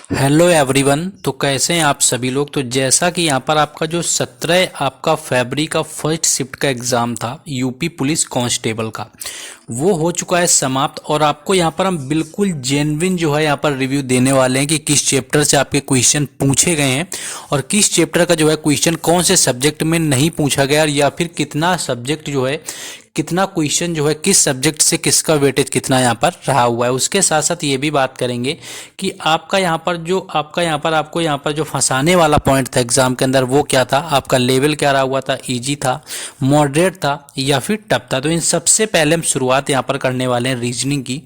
Hello everyone. तो कैसे हैं आप सभी लोग। तो जैसा कि यहाँ पर आपका जो 17 आपका फरवरी का फर्स्ट शिफ्ट का एग्ज़ाम था यूपी पुलिस कांस्टेबल का, वो हो चुका है समाप्त। और आपको यहाँ पर हम बिल्कुल जेन्युइन जो है यहाँ पर रिव्यू देने वाले हैं कि किस चैप्टर से आपके क्वेश्चन पूछे गए हैं और किस चैप्टर का जो है क्वेश्चन कौन से सब्जेक्ट में नहीं पूछा गया, या फिर कितना सब्जेक्ट जो है कितना क्वेश्चन जो है किस सब्जेक्ट से किसका वेटेज कितना यहाँ पर रहा हुआ है। उसके साथ साथ ये भी बात करेंगे कि आपका यहाँ पर जो आपका यहाँ पर आपको यहाँ पर जो फंसाने वाला पॉइंट था एग्जाम के अंदर वो क्या था, आपका लेवल क्या रहा हुआ था, इजी था, मॉडरेट था या फिर टफ था। तो इन सबसे पहले हम शुरुआत यहाँ पर करने वाले हैं रीजनिंग की,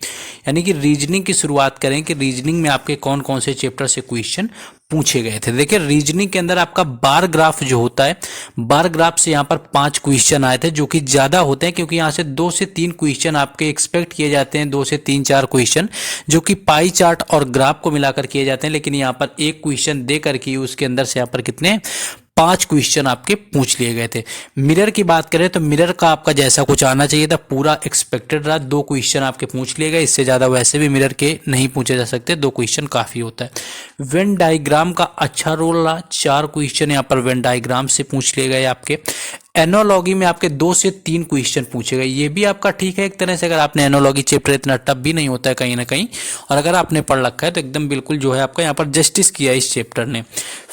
यानी कि रीजनिंग की शुरुआत करें कि रीजनिंग में आपके कौन कौन से चैप्टर से क्वेश्चन पूछे गए थे। देखिए रीजनिंग के अंदर आपका बार ग्राफ जो होता है, बार ग्राफ से यहाँ पर 5 क्वेश्चन आए थे जो कि ज्यादा होते हैं, क्योंकि यहाँ से 2 से 3 क्वेश्चन आपके एक्सपेक्ट किए जाते हैं, 2 से 3-4 क्वेश्चन जो कि पाई चार्ट और ग्राफ को मिलाकर किए जाते हैं। लेकिन यहाँ पर एक क्वेश्चन दे करके उसके अंदर से यहाँ पर कितने 5 क्वेश्चन आपके पूछ लिए गए थे। मिरर की बात करें तो मिरर का आपका जैसा कुछ आना चाहिए था पूरा एक्सपेक्टेड रहा, 2 क्वेश्चन आपके पूछ लिए गए। इससे ज्यादा वैसे भी मिरर के नहीं पूछे जा सकते, 2 क्वेश्चन काफी होता है। वेन डायग्राम का अच्छा रोल रहा, 4 क्वेश्चन यहाँ पर वेन डायग्राम से पूछ लिए गए आपके। एनोलॉगी में आपके 2 से 3 क्वेश्चन पूछे गए, ये भी आपका ठीक है एक तरह से। अगर आपने एनोलॉगी चैप्टर इतना टफ भी नहीं होता है कहीं ना कहीं, और अगर आपने पढ़ रखा है तो एकदम बिल्कुल जो है आपका यहाँ पर जस्टिस किया इस चैप्टर ने।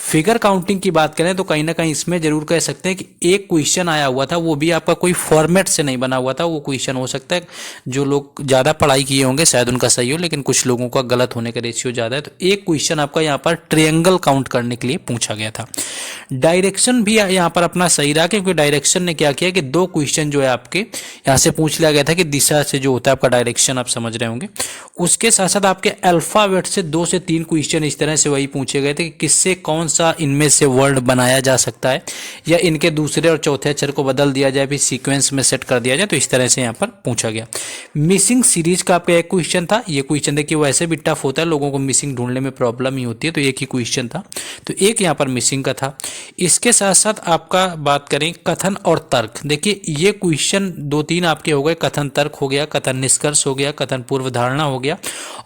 फिगर काउंटिंग की बात करें तो कहीं ना कहीं इसमें जरूर कह सकते हैं कि एक क्वेश्चन आया हुआ था, वो भी आपका कोई फॉर्मेट से नहीं बना हुआ था। वो क्वेश्चन हो सकता है जो लोग ज़्यादा पढ़ाई किए होंगे शायद उनका सही हो, लेकिन कुछ लोगों का गलत होने का रेशियो ज़्यादा है। तो एक क्वेश्चन आपका यहाँ पर ट्रायंगल काउंट करने के लिए पूछा गया था। डायरेक्शन भी यहाँ पर अपना सही रहा, क्योंकि डायरेक्शन ने क्या किया कि 2 क्वेश्चन जो है आपके यहाँ से पूछ लिया गया था कि दिशा से जो होता है आपका डायरेक्शन, आप समझ रहे होंगे। उसके साथ साथ आपके अल्फाबेट से 2 से 3 क्वेश्चन इस तरह से वही पूछे गए थे कि किससे कौन सा इनमें से वर्ड बनाया जा सकता है, या इनके दूसरे और चौथे अक्षर को बदल दिया जाए, भी सीक्वेंस में सेट कर दिया जाए। तो इस तरह से यहाँ पर पूछा गया। मिसिंग सीरीज का आपका एक क्वेश्चन था। ये क्वेश्चन देखिए वैसे भी टफ होता है, लोगों को मिसिंग ढूंढने में प्रॉब्लम ही होती है, तो एक ही क्वेश्चन था, तो एक यहाँ पर मिसिंग का था। इसके साथ साथ आपका बात करें कथन और तर्क, देखिए ये क्वेश्चन 2-3 आपके हो गए। कथन तर्क हो गया, कथन निष्कर्ष हो गया, कथन पूर्व धारणा हो गया,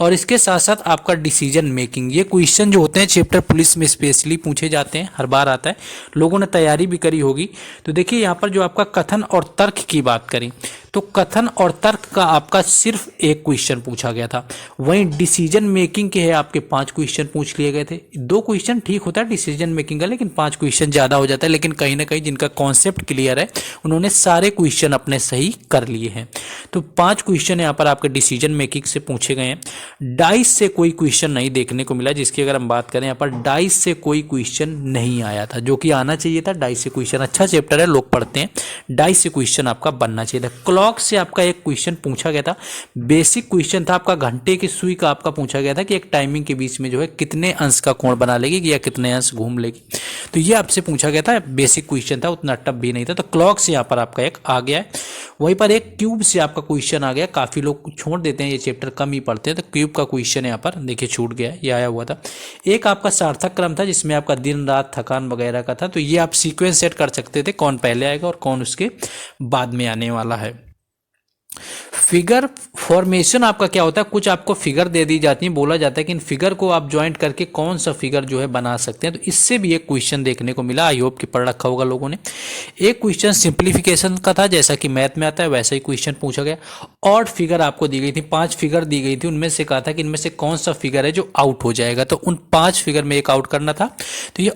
और इसके साथ साथ आपका डिसीजन मेकिंग। ये क्वेश्चन जो होते हैं चैप्टर पुलिस में स्पेशली पूछे जाते हैं, हर बार आता है, लोगों ने तैयारी भी करी होगी। तो देखिए यहाँ पर जो आपका कथन और तर्क की बात करें तो कथन और तर्क का आपका सिर्फ एक क्वेश्चन पूछा गया था। वहीं डिसीजन मेकिंग के है आपके 5 क्वेश्चन पूछ लिए गए थे। 2 क्वेश्चन ठीक होता है डिसीजन मेकिंग का, लेकिन 5 क्वेश्चन ज्यादा हो जाता है। लेकिन कहीं ना कहीं जिनका कॉन्सेप्ट क्लियर है उन्होंने सारे क्वेश्चन अपने सही कर लिए हैं। तो 5 क्वेश्चन यहाँ पर आपके डिसीजन मेकिंग से पूछे गए हैं। डाइस से कोई क्वेश्चन नहीं देखने को मिला, जिसकी अगर हम बात करें यहाँ पर डाइस से कोई क्वेश्चन नहीं आया था, जो कि आना चाहिए था। डाइस से क्वेश्चन, अच्छा चैप्टर है, लोग पढ़ते हैं, डाइस से क्वेश्चन आपका बनना चाहिए था। क्लॉक से आपका एक क्वेश्चन पूछा गया था, बेसिक क्वेश्चन था आपका। घंटे की सुई का आपका पूछा गया था कि एक टाइमिंग के बीच में जो है कितने अंश का कोण बना लेगी या कितने अंश घूम लेगी, तो ये आपसे पूछा गया था। बेसिक क्वेश्चन था, उतना टफ भी नहीं था। तो क्लॉक से यहाँ पर आपका एक आ गया है। वहीं पर एक क्यूब से आपका क्वेश्चन आ गया। काफी लोग छोड़ देते हैं, ये चैप्टर कम ही पढ़ते हैं, तो क्यूब का क्वेश्चन यहाँ पर देखिए छूट गया, ये आया हुआ था। एक आपका सार्थक क्रम था जिसमें आपका दिन रात थकान वगैरह का था, तो ये आप सीक्वेंस सेट कर सकते थे कौन पहले आएगा और कौन उसके बाद में आने वाला है। फिगर फॉर्मेशन आपका क्या होता है, कुछ आपको फिगर दे दी जाती है, बोला जाता है कि इन फिगर को आप ज्वाइंट करके कौन सा फिगर जो है बना सकते हैं। तो इससे भी एक क्वेश्चन देखने को मिला, आई होप कि पढ़ रखा होगा लोगों ने। एक क्वेश्चन सिंप्लीफिकेशन का था, जैसा कि मैथ में आता है वैसा ही क्वेश्चन पूछा गया। ऑड फिगर आपको दी गई थी, 5 फिगर दी गई थी, उनमें से कहा था कि इनमें से कौन सा फिगर है जो आउट हो जाएगा, तो उन 5 फिगर में एक आउट करना था। तो ये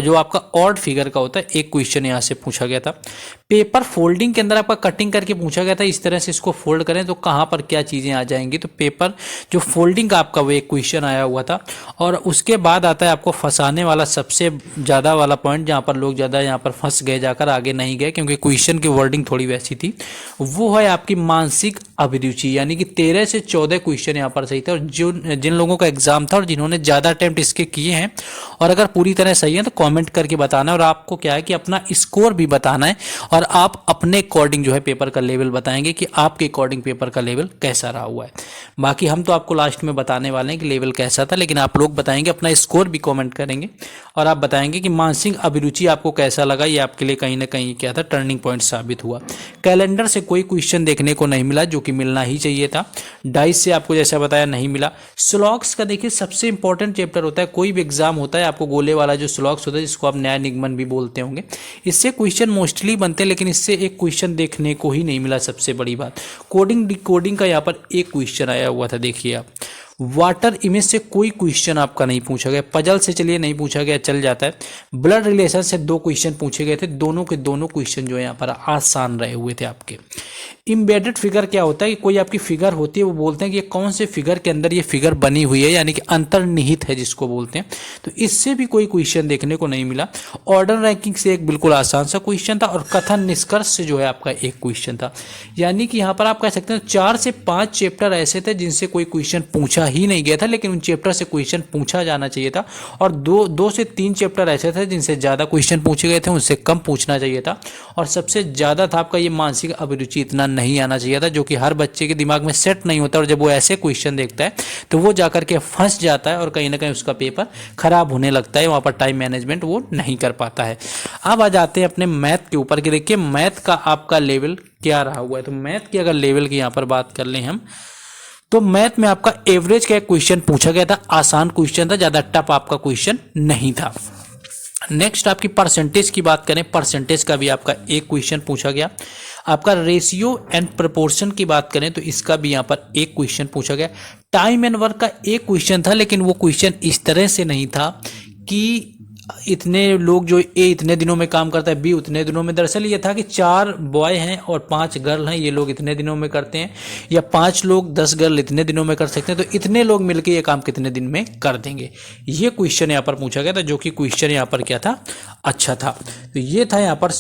जो आपका ऑड फिगर का होता है एक क्वेश्चन यहाँ से पूछा गया था। पेपर फोल्डिंग के अंदर आपका कटिंग करके पूछा गया था, इस तरह से इसको फोल्ड करें तो कहाँ पर क्या चीजें आ जाएंगी। तो पेपर जो फोल्डिंग का आपका वो एक क्वेश्चन आया हुआ था। और उसके बाद आता है आपको फंसाने वाला सबसे ज्यादा वाला पॉइंट, जहां पर लोग ज्यादा यहाँ पर फंस गए, जाकर आगे नहीं गए, क्योंकि क्वेश्चन की वर्डिंग थोड़ी वैसी थी। वो है आपकी मानसिक अभिरुचि, यानी कि 13 से 14 क्वेश्चन यहाँ पर सही थे। और जिन लोगों का एग्जाम था और जिन्होंने ज्यादा अटेम्प्ट इसके किए हैं, और अगर पूरी तरह सही है तो कॉमेंट करके बताना। और आपको क्या है कि अपना स्कोर भी बताना है, और आप अपने अकॉर्डिंग जो है पेपर का लेवल बताएंगे कि आपके अकॉर्डिंग अकॉर्डिंग पेपर का लेवल कैसा रहा हुआ है। बाकी हम तो आपको लास्ट में बताने वाले हैं कि लेवल कैसा था, लेकिन आप लोग बताएंगे, अपना स्कोर भी कमेंट करेंगे और आप बताएंगे कि मानसिक अभिरुचि आपको कैसा लगा। ये आपके लिए कहीं ना कहीं क्या था, टर्निंग पॉइंट साबित हुआ। कैलेंडर से कोई क्वेश्चन देखने को नहीं मिला, जो कि मिलना ही चाहिए था। डाइस से आपको जैसा बताया नहीं मिला। स्लॉग्स का देखिए सबसे इंपॉर्टेंट चैप्टर होता है, कोई भी एग्जाम होता है आपको गोले वाला जो स्लॉग्स होता है, जिसको आप न्याय निगमन भी बोलते होंगे, इससे क्वेश्चन मोस्टली बनते हैं, लेकिन इससे एक क्वेश्चन देखने को ही नहीं मिला। सबसे बड़ी बात, कोडिंग डिकोडिंग का यहाँ पर एक क्वेश्चन आया हुआ था, देखिए आप। वाटर इमेज से कोई क्वेश्चन आपका नहीं पूछा गया। पजल से चलिए नहीं पूछा गया, चल जाता है। ब्लड रिलेशन से 2 क्वेश्चन पूछे गए थे, दोनों के दोनों क्वेश्चन जो है यहाँ पर आसान रहे हुए थे आपके। इम्बेडेड फिगर क्या होता है कि कोई आपकी फिगर होती है, वो बोलते हैं कि ये कौन से फिगर के अंदर ये फिगर बनी हुई है, यानी कि अंतर्निहित है जिसको बोलते हैं। तो इससे भी कोई क्वेश्चन देखने को नहीं मिला। ऑर्डर रैंकिंग से एक बिल्कुल आसान सा क्वेश्चन था, और कथन निष्कर्ष से जो है आपका एक क्वेश्चन था। यानी कि यहाँ पर आप कह सकते हैं 4 से 5 चैप्टर ऐसे थे जिनसे कोई क्वेश्चन पूछा ही नहीं गया था, लेकिन उन चैप्टर से क्वेश्चन पूछा जाना चाहिए था। और 2 से 3 चैप्टर ऐसे थे जिनसे ज़्यादा क्वेश्चन पूछे गए थे, उनसे कम पूछना चाहिए था। और सबसे ज़्यादा था आपका ये मानसिक अभिरुचि, इतना नहीं आना चाहिए था, जो कि हर बच्चे के दिमाग में सेट नहीं होता। और जब वो ऐसे क्वेश्चन देखता है तो वो जाकर के फंस जाता है और कहीं ना कहीं उसका पेपर खराब होने लगता है, वहाँ पर टाइम मैनेजमेंट वो नहीं कर पाता है। अब आ जाते हैं अपने मैथ के ऊपर कि देखिए मैथ का आपका लेवल क्या रहा हुआ है। तो मैथ की अगर लेवल की यहाँ पर बात कर लें हम, तो मैथ में आपका एवरेज का एक क्वेश्चन पूछा गया था, आसान क्वेश्चन था, ज़्यादा टफ आपका क्वेश्चन नहीं था। नेक्स्ट आपकी परसेंटेज की बात करें, परसेंटेज का भी आपका एक क्वेश्चन पूछा गया। आपका रेशियो एंड प्रोपोर्शन की बात करें तो इसका भी यहाँ पर एक क्वेश्चन पूछा गया। टाइम एंड वर्क का एक क्वेश्चन था, लेकिन वो क्वेश्चन इस तरह से नहीं था कि इतने लोग जो ए इतने दिनों में काम करता है, बी उतने दिनों में। दरअसल ये था कि 4 बॉय हैं और 5 गर्ल हैं, ये लोग इतने दिनों में करते हैं, या 5 लोग 10 गर्ल इतने दिनों में कर सकते हैं, तो इतने लोग मिलकर ये काम कितने दिन में कर देंगे। ये क्वेश्चन यहाँ पर पूछा गया था, जो कि क्वेश्चन यहाँ पर क्या था, अच्छा था। तो ये था यहाँ पर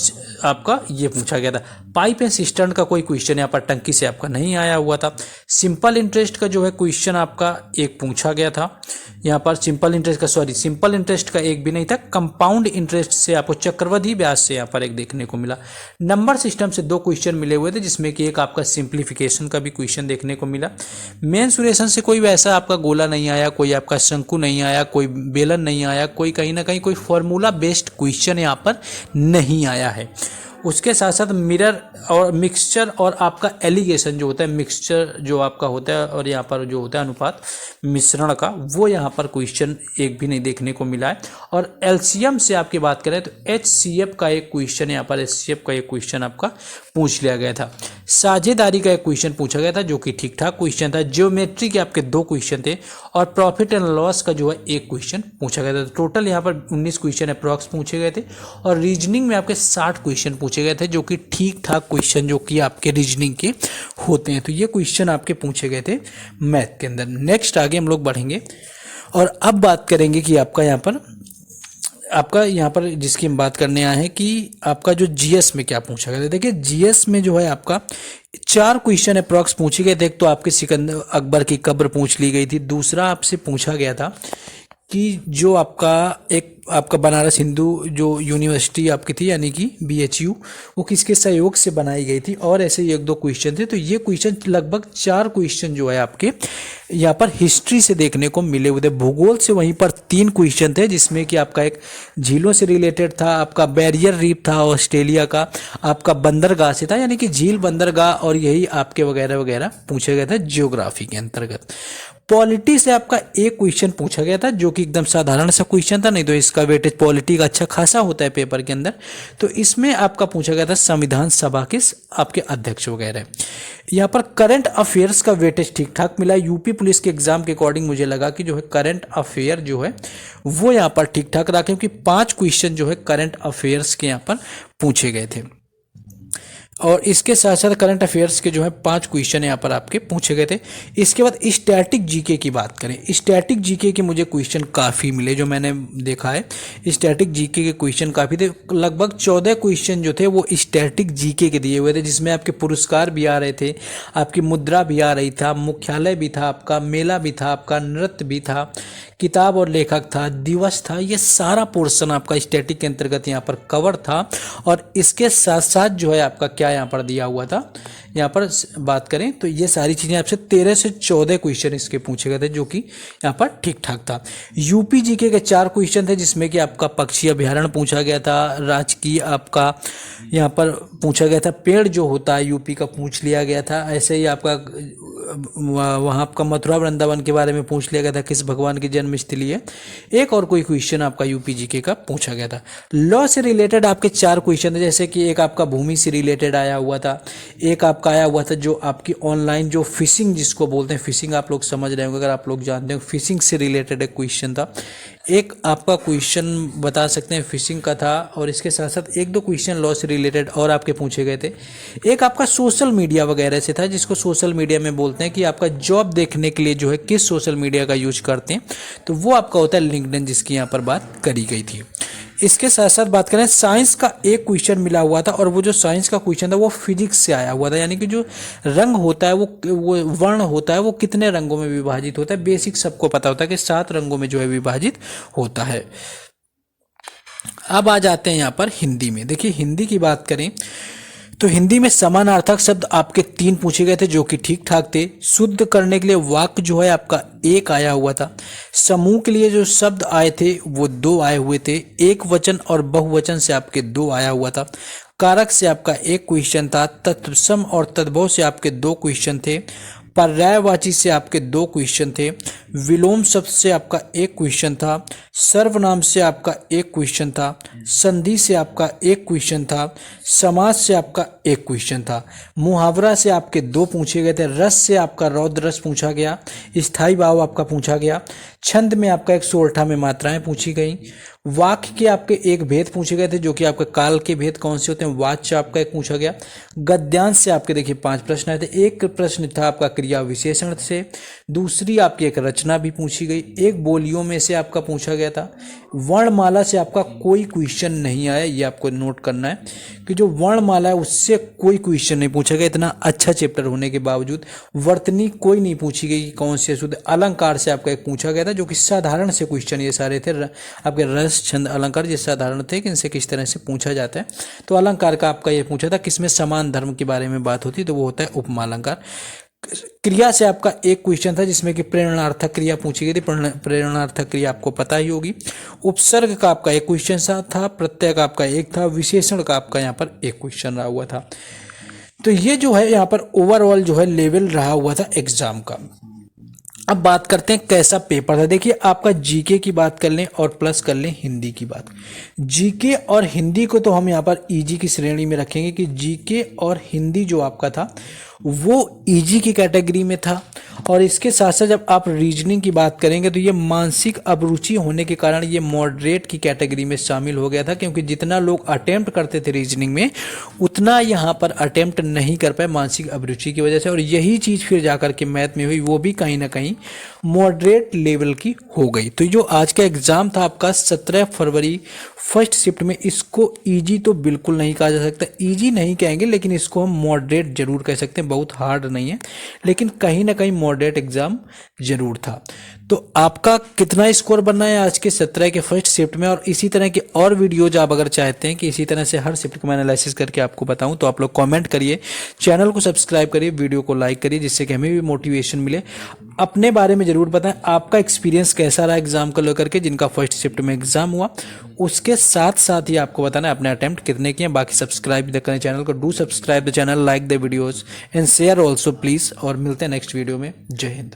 आपका, ये पूछा गया था। पाइप एंड सिस्टर्न का कोई क्वेश्चन यहाँ पर टंकी से आपका नहीं आया हुआ था। सिंपल इंटरेस्ट का जो है क्वेश्चन आपका एक पूछा गया था यहाँ पर। सिंपल इंटरेस्ट का एक भी नहीं था। कंपाउंड इंटरेस्ट से आपको चक्रवृद्धि ब्याज से यहाँ पर एक देखने को मिला। नंबर सिस्टम से 2 क्वेश्चन मिले हुए थे, जिसमें कि एक आपका सिंप्लीफिकेशन का भी क्वेश्चन देखने को मिला। मेंसुरेशन से कोई वैसा आपका गोला नहीं आया, कोई आपका शंकु नहीं आया, कोई बेलन नहीं आया, कोई कहीं ना कहीं कोई फॉर्मूला बेस्ड क्वेश्चन यहाँ पर नहीं आया है। उसके साथ साथ मिरर और मिक्सचर और आपका एलिगेशन जो होता है, मिक्सचर जो आपका होता है और यहाँ पर जो होता है अनुपात मिश्रण का, वो यहाँ पर क्वेश्चन एक भी नहीं देखने को मिला है। और एलसीएम से आपकी बात करें तो एचसीएफ का एक क्वेश्चन यहाँ पर, एचसीएफ का एक क्वेश्चन आपका पूछ लिया गया था। साझेदारी का एक क्वेश्चन पूछा गया था, जो कि ठीक ठाक क्वेश्चन था। ज्योमेट्री के आपके 2 क्वेश्चन थे, और प्रॉफिट एंड लॉस का जो है एक क्वेश्चन पूछा गया था। तो टोटल यहाँ पर 19 क्वेश्चन अप्रॉक्स पूछे गए थे, और रीजनिंग में आपके 60 क्वेश्चन पूछे गए थे, जो कि ठीक ठाक क्वेश्चन जो कि आपके रीजनिंग के होते हैं। तो ये क्वेश्चन आपके पूछे गए थे मैथ के अंदर। नेक्स्ट आगे हम लोग बढ़ेंगे और अब बात करेंगे कि आपका यहाँ पर जिसकी हम बात करने आए हैं कि आपका जो जीएस में क्या पूछा गया था। देखिए जीएस में जो है आपका 4 क्वेश्चन अप्रॉक्स पूछे गए थे। एक तो आपके सिकंदर अकबर की कब्र पूछ ली गई थी। दूसरा आपसे पूछा गया था कि जो आपका बनारस हिंदू जो यूनिवर्सिटी आपकी थी, यानी कि बीएचयू, वो किसके सहयोग से बनाई गई थी, और ऐसे 1-2 क्वेश्चन थे। तो ये क्वेश्चन लगभग 4 क्वेश्चन जो है आपके यहाँ पर हिस्ट्री से देखने को मिले हुए थे। भूगोल से वहीं पर 3 क्वेश्चन थे, जिसमें कि आपका एक झीलों से रिलेटेड था, आपका बैरियर रीफ था ऑस्ट्रेलिया का, आपका बंदरगाह से था, यानी कि झील बंदरगाह, और यही आपके वगैरह वगैरह पूछा गया था ज्योग्राफी के अंतर्गत। पॉलिटी से आपका एक क्वेश्चन पूछा गया था, जो कि एकदम साधारण सा क्वेश्चन था, नहीं तो इसका वेटेज पॉलिटी का अच्छा खासा होता है पेपर के अंदर। तो इसमें आपका पूछा गया था संविधान सभा के आपके अध्यक्ष वगैरह। यहाँ पर करंट अफेयर्स का वेटेज ठीक ठाक मिला। यूपी पुलिस के एग्जाम के अकॉर्डिंग मुझे लगा कि जो है करंट अफेयर जो है वो यहाँ पर ठीक ठाक रहा, क्योंकि 5 क्वेश्चन जो है करंट अफेयर्स के यहाँ पर पूछे गए थे। और इसके साथ साथ करंट अफेयर्स के जो है 5 क्वेश्चन यहाँ पर आपके पूछे गए थे। इसके बाद स्टैटिक जीके की बात करें, स्टैटिक जीके के मुझे क्वेश्चन काफ़ी मिले, जो मैंने देखा है स्टैटिक जीके के क्वेश्चन काफ़ी थे। लगभग 14 क्वेश्चन जो थे वो स्टैटिक जीके के दिए हुए थे, जिसमें आपके पुरस्कार भी आ रहे थे, आपकी मुद्रा भी आ रही था, मुख्यालय भी था, आपका मेला भी था, आपका नृत्य भी था, किताब और लेखक था, दिवस था। ये सारा पोर्शन आपका स्टैटिक के अंतर्गत यहाँ पर कवर था। और इसके साथ साथ जो है आपका क्या यहाँ पर दिया हुआ था, यहाँ पर बात करें तो ये सारी चीज़ें आपसे 13 से 14 क्वेश्चन इसके पूछे गए थे, जो कि यहाँ पर ठीक ठाक था। यूपी जीके के 4 क्वेश्चन थे, जिसमें कि आपका पक्षी अभ्यारण्य पूछा गया था, राजकीय आपका यहाँ पर पूछा गया था, पेड़ जो होता है यूपी का पूछ लिया गया था। ऐसे ही आपका वहाँ आपका मथुरा वृंदावन के बारे में पूछ लिया गया था, किस भगवान की जन्मस्थली है। एक और कोई क्वेश्चन आपका यूपी जीके का पूछा गया था। लॉ से रिलेटेड आपके 4 क्वेश्चन थे, जैसे कि एक आपका भूमि से रिलेटेड आया हुआ था, एक आपका आया हुआ था जो आपकी ऑनलाइन जो फिशिंग जिसको बोलते हैं, फिशिंग आप लोग समझ रहे होंगे अगर आप लोग जानते हो, फिशिंग से रिलेटेड एक क्वेश्चन था। एक आपका क्वेश्चन बता सकते हैं फिशिंग का था, और इसके साथ साथ 1-2 क्वेश्चन लॉ से रिलेटेड और आपके पूछे गए थे। एक आपका सोशल मीडिया वगैरह से था, जिसको सोशल मीडिया में बोलते हैं कि आपका जॉब देखने के लिए जो है किस सोशल मीडिया का यूज करते हैं, तो वो आपका होता है लिंक्डइन, जिसकी यहाँ पर बात करी गई थी। इसके साथ साथ बात करें साइंस का एक क्वेश्चन मिला हुआ था, और वो जो साइंस का क्वेश्चन था वो फिजिक्स से आया हुआ था, यानी कि जो रंग होता है वो वर्ण होता है वो कितने रंगों में विभाजित होता है। बेसिक सबको पता होता है कि 7 रंगों में जो है विभाजित होता है। अब आ जाते हैं यहाँ पर हिंदी में। देखिए हिंदी की बात करें तो हिंदी में समानार्थक शब्द आपके 3 पूछे गए थे, जो कि ठीक ठाक थे। शुद्ध करने के लिए वाक्य जो है आपका 1 आया हुआ था। समूह के लिए जो शब्द आए थे वो 2 आए हुए थे। एक वचन और बहुवचन से आपके 2 आया हुआ था। कारक से आपका 1 क्वेश्चन था। तत्सम और तद्भव से आपके 2 क्वेश्चन थे। पर्यायवाची से आपके 2 क्वेश्चन थे। विलोम शब्द से आपका 1 क्वेश्चन था। सर्वनाम से आपका 1 क्वेश्चन था। संधि से आपका 1 क्वेश्चन था। समास से आपका 1 क्वेश्चन था। मुहावरा से आपके 2 पूछे गए थे। रस से आपका रौद्र रस पूछा गया। स्थायी भाव आपका पूछा गया। छंद में आपका 118 में मात्राएं पूछी गई। वाक्य के आपके 1 भेद पूछे गए थे, जो कि आपके काल के भेद कौन से होते हैं, वाच्य आपका 1 पूछा गया। गद्यांश से आपके देखिए 5 प्रश्न आए थे। एक प्रश्न था आपका क्रिया विशेषण से। दूसरी आपकी एक रचना भी पूछी गई। एक बोलियों में से आपका पूछा गया था। वर्णमाला से आपका कोई क्वेश्चन नहीं आया, ये आपको नोट करना है कि जो वर्णमाला है उससे कोई क्वेश्चन नहीं पूछा गया। इतना अच्छा चैप्टर होने के बावजूद वर्तनी कोई नहीं पूछी गई कि कौन से शुद्ध। अलंकार से आपका 1 पूछा गया था, जो कि साधारण से क्वेश्चन ये सारे थे। आपके रस छंद अलंकार ये साधारण थे कि इनसे किस तरह से पूछा जाता है। तो अलंकार का आपका ये पूछा था किसमें समान धर्म के बारे में बात होती, तो वो होता है उपमा अलंकार। क्रिया से आपका 1 क्वेश्चन था, जिसमें कि प्रेरणार्थक क्रिया पूछी गई थी। प्रेरणार्थक क्रिया आपको पता ही होगी। उपसर्ग का आपका 1 क्वेश्चन था। प्रत्यय का आपका 1 था। विशेषण का आपका यहाँ पर 1 क्वेश्चन रहा हुआ था। तो ये जो है यहाँ पर ओवरऑल जो है लेवल रहा हुआ था एग्जाम का। अब बात करते हैं कैसा पेपर था। देखिए आपका जीके की बात कर लें और प्लस कर लें हिंदी की बात। जीके और हिंदी को तो हम यहाँ पर इजी की श्रेणी में रखेंगे कि जीके और हिंदी जो आपका था वो इजी की कैटेगरी में था। और इसके साथ साथ जब आप रीजनिंग की बात करेंगे तो ये मानसिक अभिरुचि होने के कारण ये मॉडरेट की कैटेगरी में शामिल हो गया था, क्योंकि जितना लोग अटेम्प्ट करते थे रीजनिंग में उतना यहाँ पर अटेम्प्ट नहीं कर पाए मानसिक अभिरुचि की वजह से। और यही चीज़ फिर जाकर के मैथ में हुई, वो भी कहीं ना कहीं मॉडरेट लेवल की हो गई। तो जो आज का एग्जाम था आपका 17 फरवरी फर्स्ट शिफ्ट में, इसको इजी तो बिल्कुल नहीं कहा जा सकता। इजी नहीं कहेंगे, लेकिन इसको हम मॉडरेट जरूर कह सकते हैं। बहुत हार्ड नहीं है, लेकिन कहीं ना कहीं मॉडरेट एग्जाम जरूर था। तो आपका कितना स्कोर बनना है आज के 17 के फर्स्ट शिफ्ट में। और इसी तरह के और वीडियोज आप अगर चाहते हैं कि इसी तरह से हर शिफ्ट को मैं एनालिसिस करके आपको बताऊं, तो आप लोग कमेंट करिए, चैनल को सब्सक्राइब करिए, वीडियो को लाइक करिए, जिससे कि हमें भी मोटिवेशन मिले। अपने बारे में जरूर बताएं आपका एक्सपीरियंस कैसा रहा एग्जाम को लेकर के, जिनका फर्स्ट शिफ्ट में एग्जाम हुआ। उसके साथ साथ ही आपको बताना है अपने अटेम्प्ट कितने किए। बाकी सब्सक्राइब करें चैनल को, do subscribe the channel, like the videos and share also please. और मिलते हैं नेक्स्ट वीडियो में। जय हिंद।